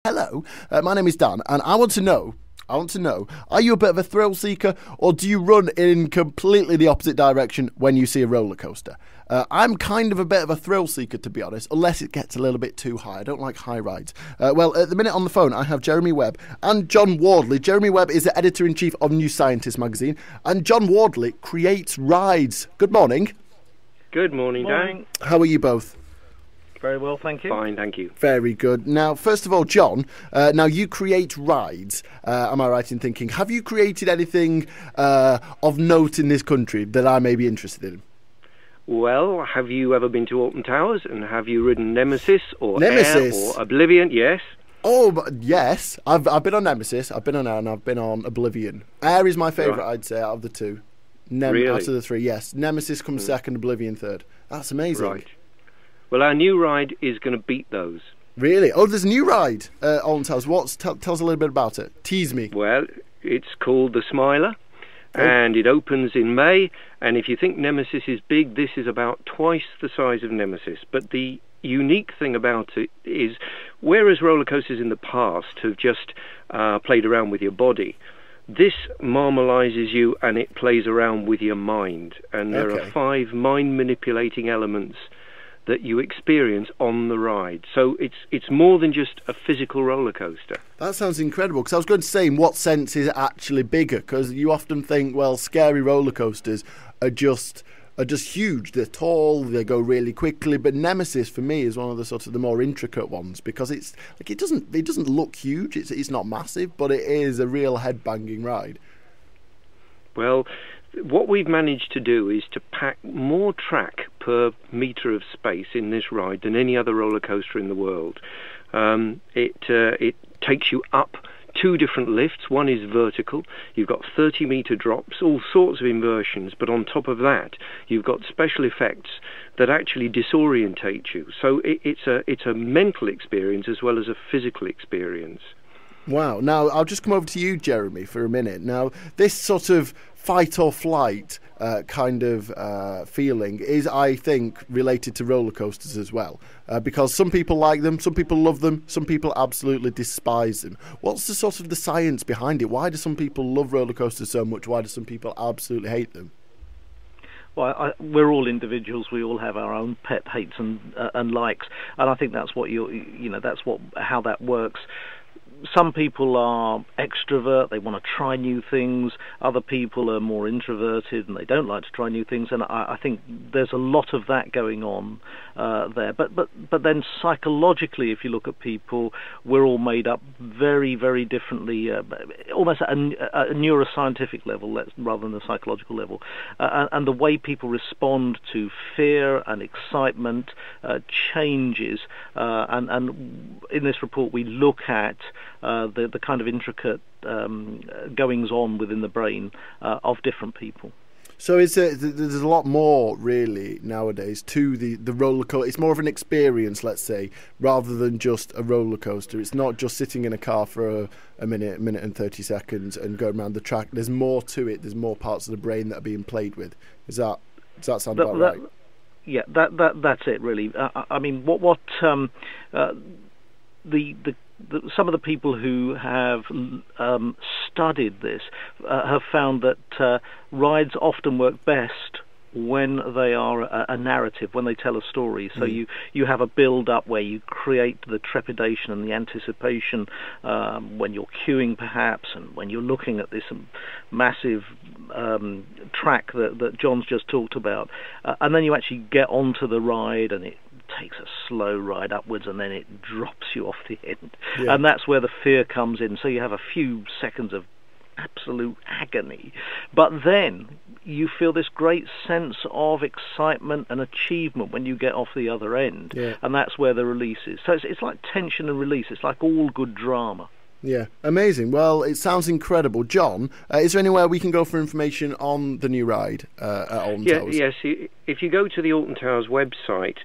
hello, my name is Dan, and I want to know, are you a bit of a thrill seeker, or do you run in completely the opposite direction when you see a roller coaster? I'm kind of a bit of a thrill seeker, to be honest, unless it gets a little bit too high. I don't like high rides. Well, at the minute on the phone, I have Jeremy Webb and John Wardley. Jeremy Webb is the editor-in-chief of New Scientist magazine, and John Wardley creates rides. Good morning. Good morning, Dan. How are you both? Very well, thank you. Fine, thank you. Very good. Now, first of all, John, now you create rides. Am I right in thinking? Have you created anything of note in this country that I may be interested in? Well, have you ever been to Alton Towers, and have you ridden Nemesis or Air or Oblivion? Yes. Oh, yes. I've been on Nemesis, I've been on Air, and I've been on Oblivion. Air is my favourite, right. I'd say, out of the two. Really? Out of the three, yes. Nemesis comes second, Oblivion third. That's amazing. Right. Well, our new ride is going to beat those. Really? Oh, there's a new ride, Alton Towers. Tell us a little bit about it. Tease me. Well, it's called the Smiler. And it opens in May, and if you think Nemesis is big, this is about twice the size of Nemesis. But the unique thing about it is, whereas roller coasters in the past have just played around with your body, this marmalizes you and it plays around with your mind. And there are 5 mind-manipulating elements that you experience on the ride. So it's more than just a physical roller coaster. That sounds incredible, because I was going to say, in what sense is it actually bigger? Because you often think, well, scary roller coasters are just huge. They're tall, they go really quickly, but Nemesis for me is one of the sort of the more intricate ones, because it's like it doesn't look huge, it's not massive, but it is a real head-banging ride. Well, what we've managed to do is to pack more track per metre of space in this ride than any other roller coaster in the world. It takes you up 2 different lifts. One is vertical. You've got 30-metre drops, all sorts of inversions, but on top of that, you've got special effects that actually disorientate you. So it's a mental experience as well as a physical experience. Wow. Now, I'll just come over to you, Jeremy, for a minute. Now, this sort of fight or flight kind of feeling is, I think, related to roller coasters as well. Because some people like them, some people love them, some people absolutely despise them. What's the sort of the science behind it? Why do some people love roller coasters so much? Why do some people absolutely hate them? Well, we're all individuals. We all have our own pet hates and likes, and I think that's what how that works. Some people are extrovert, they want to try new things. Other people are more introverted and they don't like to try new things. And I think there's a lot of that going on there. But then psychologically, if you look at people, we're all made up very, very differently, almost at a neuroscientific level rather than a psychological level. And the way people respond to fear and excitement changes. And in this report, we look at the kind of intricate goings on within the brain of different people. So there's a lot more really nowadays to the roller coaster. It's more of an experience, let's say, rather than just a roller coaster. It's not just sitting in a car for a minute and 30 seconds and going around the track. There's more to it. There's more parts of the brain that are being played with. Does that sound about right? Yeah, that's it really. I mean, some of the people who have studied this have found that rides often work best when they are a narrative, when they tell a story. So you have a build-up where you create the trepidation and the anticipation when you're queuing perhaps, and when you're looking at this massive track that John's just talked about. And then you actually get onto the ride, and it takes a slow ride upwards, and then it drops you off the end. Yeah. And that's where the fear comes in. So you have a few seconds of absolute agony, but then you feel this great sense of excitement and achievement when you get off the other end. Yeah. And that's where the release is. So it's like tension and release. It's like all good drama. Yeah, amazing. Well, it sounds incredible. John, is there anywhere we can go for information on the new ride at Alton Towers? Yes, if you go to the Alton Towers website,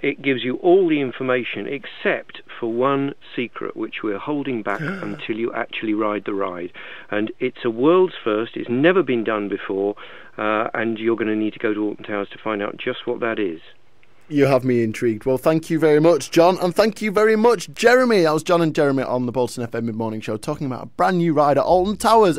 it gives you all the information except for one secret, which we're holding back until you actually ride the ride. And it's a world's first. It's never been done before, and you're going to need to go to Alton Towers to find out just what that is. You have me intrigued. Well, thank you very much, John, and thank you very much, Jeremy. That was John and Jeremy on the Bolton FM Mid-Morning Show talking about a brand new ride at Alton Towers.